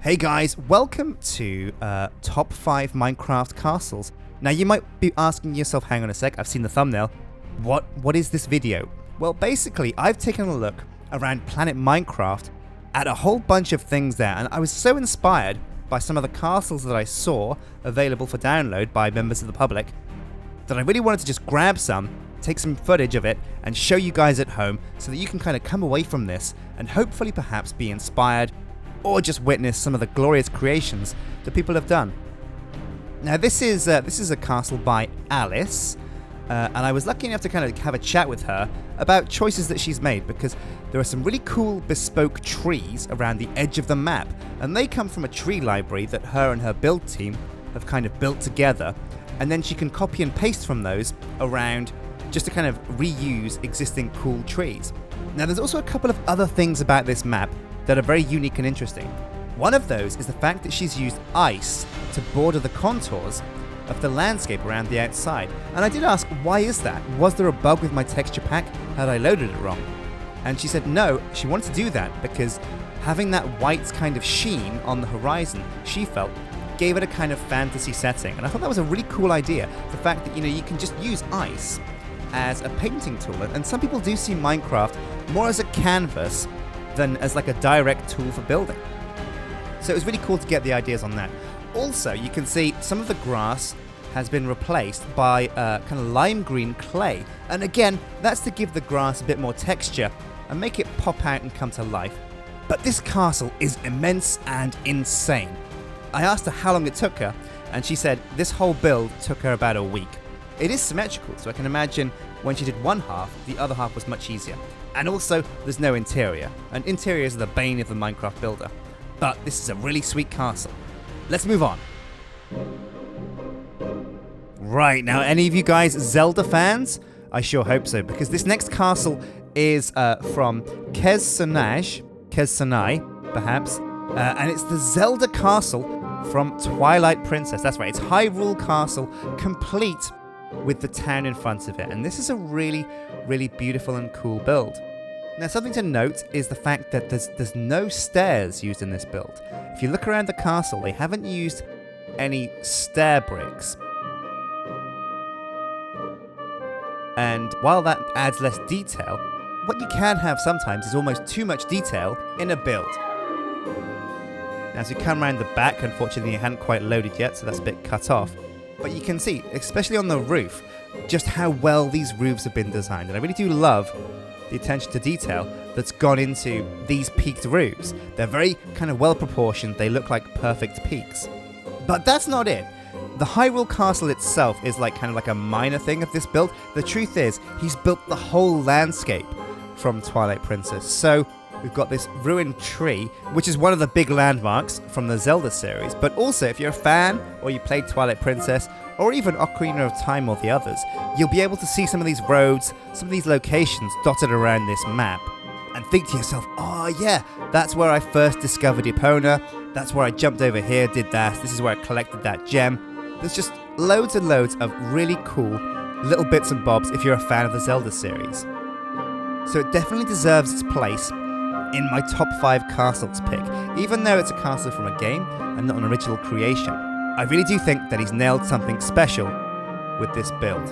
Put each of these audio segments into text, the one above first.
Hey guys, welcome to Top 5 Minecraft Castles. Now you might be asking yourself, hang on a sec, I've seen the thumbnail. What is this video? Well, basically, I've taken a look around Planet Minecraft at a whole bunch of things there, and I was so inspired by some of the castles that I saw available for download by members of the public that I really wanted to just grab some, take some footage of it, and show you guys at home so that you can kind of come away from this and hopefully perhaps be inspired or just witness some of the glorious creations that people have done. Now this is a castle by Alice, and I was lucky enough to kind of have a chat with her about choices that she's made, because there are some really cool bespoke trees around the edge of the map, and they come from a tree library that her and her build team have kind of built together, and then she can copy and paste from those around just to kind of reuse existing cool trees. Now there's also a couple of other things about this map that are very unique and interesting. One of those is the fact that she's used ice to border the contours of the landscape around the outside. And I did ask, why is that? Was there a bug with my texture pack? Had I loaded it wrong? And she said no, she wanted to do that because having that white kind of sheen on the horizon, she felt, gave it a kind of fantasy setting. And I thought that was a really cool idea. The fact that, you can just use ice as a painting tool. And some people do see Minecraft more as a canvas than as like a direct tool for building. So it was really cool to get the ideas on that. Also, you can see some of the grass has been replaced by kind of lime green clay. And again, that's to give the grass a bit more texture and make it pop out and come to life. But this castle is immense and insane. I asked her how long it took her, and she said this whole build took her about a week. It is symmetrical, so I can imagine when she did one half, the other half was much easier. And also, there's no interior, and interiors are the bane of the Minecraft builder. But this is a really sweet castle. Let's move on. Right, now any of you guys Zelda fans? I sure hope so, because this next castle is from Sanai, perhaps, and it's the Zelda castle from Twilight Princess. That's right, it's Hyrule Castle, complete with the town in front of it, and this is a really, really beautiful and cool build. Now, something to note is the fact that there's no stairs used in this build. If you look around the castle, they haven't used any stair bricks. And while that adds less detail, what you can have sometimes is almost too much detail in a build. Now, as you come around the back, unfortunately it hadn't quite loaded yet, so that's a bit cut off. But you can see, especially on the roof, just how well these roofs have been designed. And I really do love the attention to detail that's gone into these peaked roofs. They're very kind of well proportioned, they look like perfect peaks. But that's not it. The Hyrule Castle itself is kind of like a minor thing of this build. The truth is, he's built the whole landscape from Twilight Princess. So we've got this ruined tree, which is one of the big landmarks from the Zelda series. But also, if you're a fan, or you played Twilight Princess, or even Ocarina of Time or the others, you'll be able to see some of these roads, some of these locations dotted around this map, and think to yourself, oh yeah, that's where I first discovered Epona, that's where I jumped over here, did that, this is where I collected that gem. There's just loads and loads of really cool little bits and bobs if you're a fan of the Zelda series. So it definitely deserves its place in my top 5 castles pick, even though it's a castle from a game and not an original creation. I really do think that he's nailed something special with this build.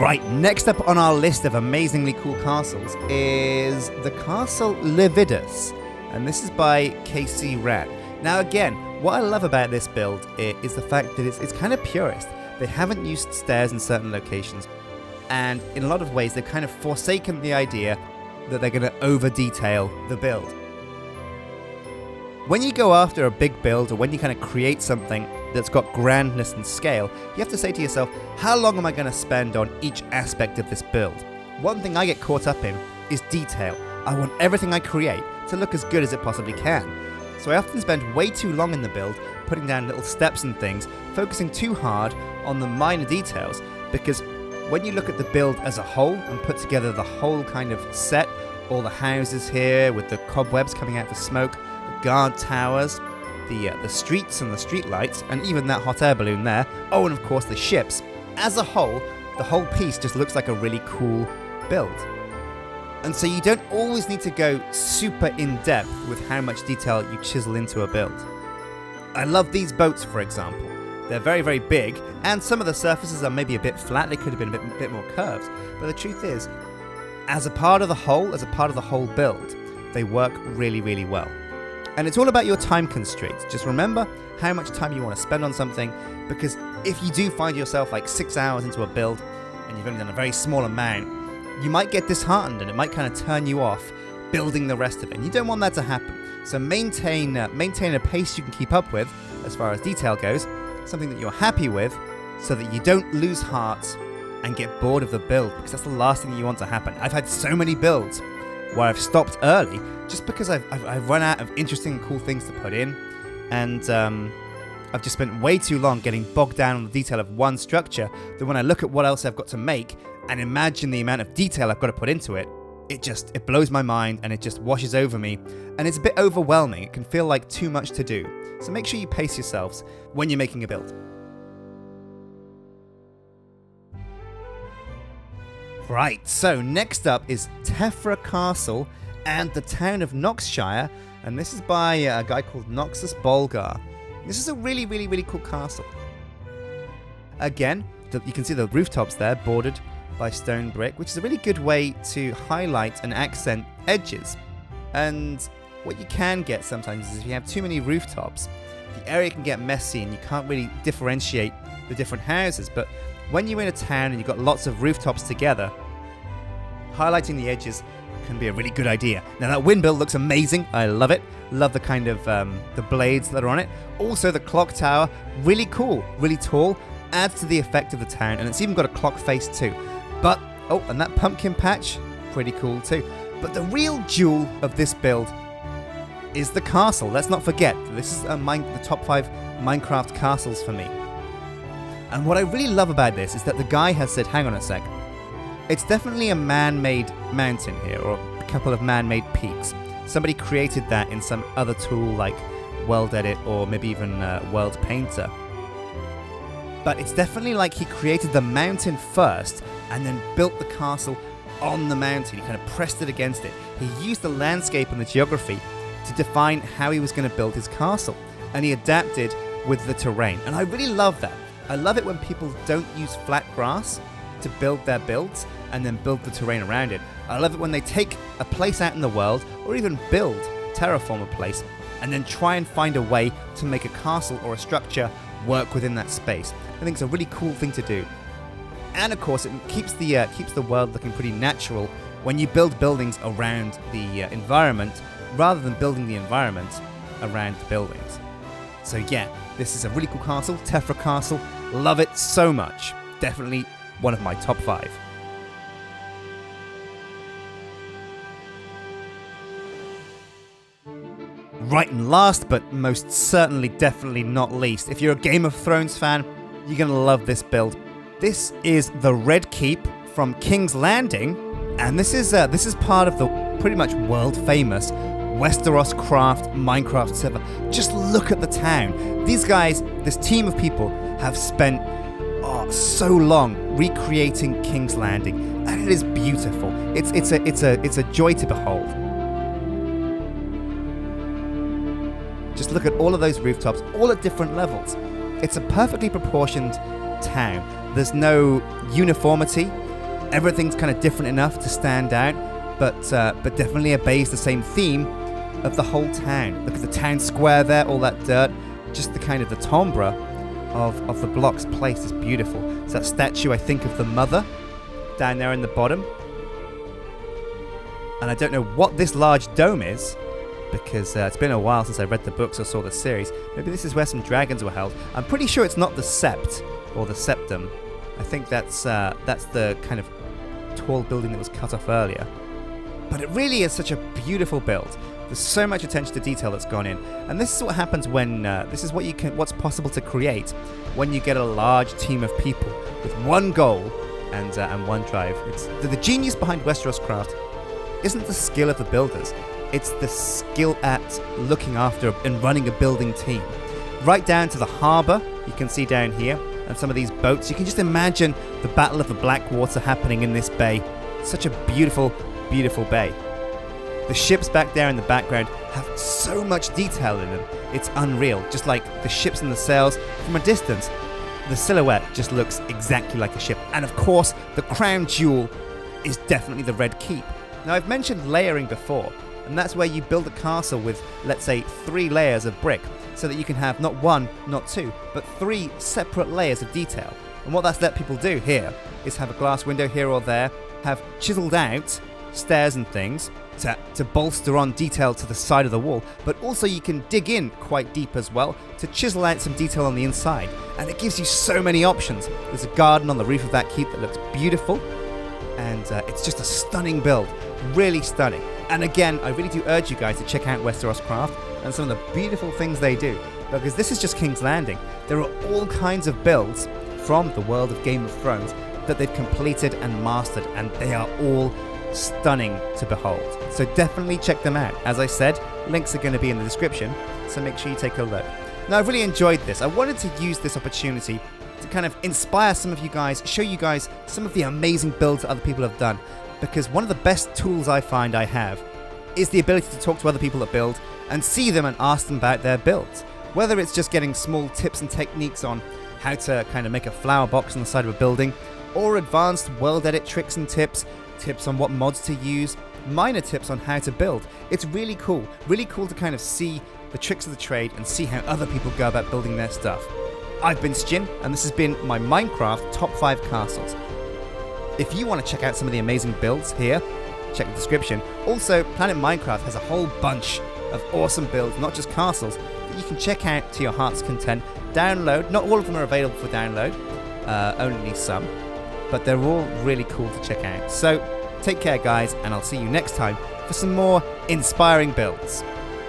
Right, next up on our list of amazingly cool castles is the castle Livids, and this is by KC Rat. Now again, what I love about this build is the fact that it's kind of purist. They haven't used stairs in certain locations, and in a lot of ways they've kind of forsaken the idea that they're going to over-detail the build. When you go after a big build, or when you kind of create something that's got grandness and scale, you have to say to yourself, how long am I going to spend on each aspect of this build? One thing I get caught up in is detail. I want everything I create to look as good as it possibly can. So I often spend way too long in the build, putting down little steps and things, focusing too hard on the minor details, because when you look at the build as a whole and put together the whole kind of set, all the houses here with the cobwebs coming out of the smoke, the guard towers, the streets and the street lights, and even that hot air balloon there, oh, and of course the ships, as a whole, the whole piece just looks like a really cool build. And so you don't always need to go super in-depth with how much detail you chisel into a build. I love these boats, for example. They're very, very big, and some of the surfaces are maybe a bit flat. They could have been a bit more curved. But the truth is, as a part of the whole build, they work really, really well. And it's all about your time constraints. Just remember how much time you want to spend on something, because if you do find yourself like 6 hours into a build and you've only done a very small amount, you might get disheartened and it might kind of turn you off building the rest of it. And you don't want that to happen. So maintain a pace you can keep up with as far as detail goes, something that you're happy with, so that you don't lose heart and get bored of the build, because that's the last thing you want to happen. I've had so many builds where I've stopped early just because I've run out of interesting and cool things to put in, and I've just spent way too long getting bogged down on the detail of one structure that when I look at what else I've got to make and imagine the amount of detail I've got to put into it, it blows my mind and it just washes over me, and it's a bit overwhelming. It can feel like too much to do. So make sure you pace yourselves when you're making a build. Right, so next up is Tephra Castle and the town of Noxshire, and this is by a guy called Noxus Bolgar. This is a really, really, really cool castle. Again, you can see the rooftops there bordered by stone brick, which is a really good way to highlight and accent edges. And what you can get sometimes is if you have too many rooftops, the area can get messy and you can't really differentiate the different houses. But when you're in a town and you've got lots of rooftops together, highlighting the edges can be a really good idea. Now that windmill looks amazing. I love it. Love the kind of the blades that are on it. Also the clock tower, really cool, really tall, adds to the effect of the town, and it's even got a clock face too. But, oh, and that pumpkin patch, pretty cool too. But the real jewel of this build is the castle. Let's not forget, this is the top 5 Minecraft castles for me. And what I really love about this is that the guy has said, hang on a sec, it's definitely a man-made mountain here, or a couple of man-made peaks. Somebody created that in some other tool like World Edit or maybe even World Painter. But it's definitely like he created the mountain first and then built the castle on the mountain. He kind of pressed it against it. He used the landscape and the geography to define how he was going to build his castle, and he adapted with the terrain. And I really love that. I love it when people don't use flat grass to build their builds and then build the terrain around it. I love it when they take a place out in the world, or even terraform a place, and then try and find a way to make a castle or a structure work within that space. I think it's a really cool thing to do. And of course, it keeps the world looking pretty natural when you build buildings around the environment, rather than building the environment around the buildings. So yeah, this is a really cool castle, Tephra Castle. Love it so much. Definitely one of my top 5. Right, and last but most certainly definitely not least, if you're a Game of Thrones fan, you're going to love this build. This is the Red Keep from King's Landing, and this is part of the pretty much world famous Westeros Craft Minecraft server. Just look at the town. These guys, this team of people, have spent so long recreating King's Landing, and it is beautiful. It's a joy to behold. Just look at all of those rooftops, all at different levels. It's a perfectly proportioned town. There's no uniformity. Everything's kind of different enough to stand out, but definitely obeys the same theme of the whole town. Look at the town square there, all that dirt. Just the kind of the timbre of the blocks placed is beautiful. It's that statue, I think, of the mother down there in the bottom. And I don't know what this large dome is, because it's been a while since I read the books or saw the series. Maybe this is where some dragons were held. I'm pretty sure it's not the sept or the septum. I think that's the kind of tall building that was cut off earlier. But it really is such a beautiful build. There's so much attention to detail that's gone in, and this is what happens when this is what's possible to create when you get a large team of people with one goal and one drive. It's the genius behind Westeros Craft isn't the skill of the builders. It's the skill at looking after and running a building team. Right down to the harbour, you can see down here, and some of these boats. You can just imagine the Battle of the Blackwater happening in this bay. Such a beautiful beautiful bay. The ships back there in the background have so much detail in them, it's unreal. Just like the ships and the sails, from a distance, the silhouette just looks exactly like a ship. And of course, the crown jewel is definitely the Red Keep. Now, I've mentioned layering before, and that's where you build a castle with, let's say, 3 layers of brick, so that you can have not 1, not 2, but 3 separate layers of detail. And what that's let people do here is have a glass window here or there, have chiseled out stairs and things to bolster on detail to the side of the wall, but also you can dig in quite deep as well to chisel out some detail on the inside, and it gives you so many options. There's a garden on the roof of that keep that looks beautiful, and it's just a stunning build, really stunning. And again, I really do urge you guys to check out Westeros Craft and some of the beautiful things they do, because this is just King's Landing. There are all kinds of builds from the world of Game of Thrones that they've completed and mastered, and they are all stunning to behold. So definitely check them out. As I said, links are going to be in the description, so make sure you take a look. Now, I've really enjoyed this. I wanted to use this opportunity to kind of inspire some of you guys, show you guys some of the amazing builds that other people have done, because one of the best tools I find I have is the ability to talk to other people that build and see them and ask them about their builds. Whether it's just getting small tips and techniques on how to kind of make a flower box on the side of a building, or advanced world edit tricks and tips on what mods to use, minor tips on how to build. It's really cool to kind of see the tricks of the trade and see how other people go about building their stuff. I've been Stin, and this has been my Minecraft top 5 castles. If you want to check out some of the amazing builds here, check the description. Also, Planet Minecraft has a whole bunch of awesome builds, not just castles, that you can check out to your heart's content. Download, not all of them are available for download, only some, but they're all really cool to check out. So, take care guys, and I'll see you next time for some more inspiring builds.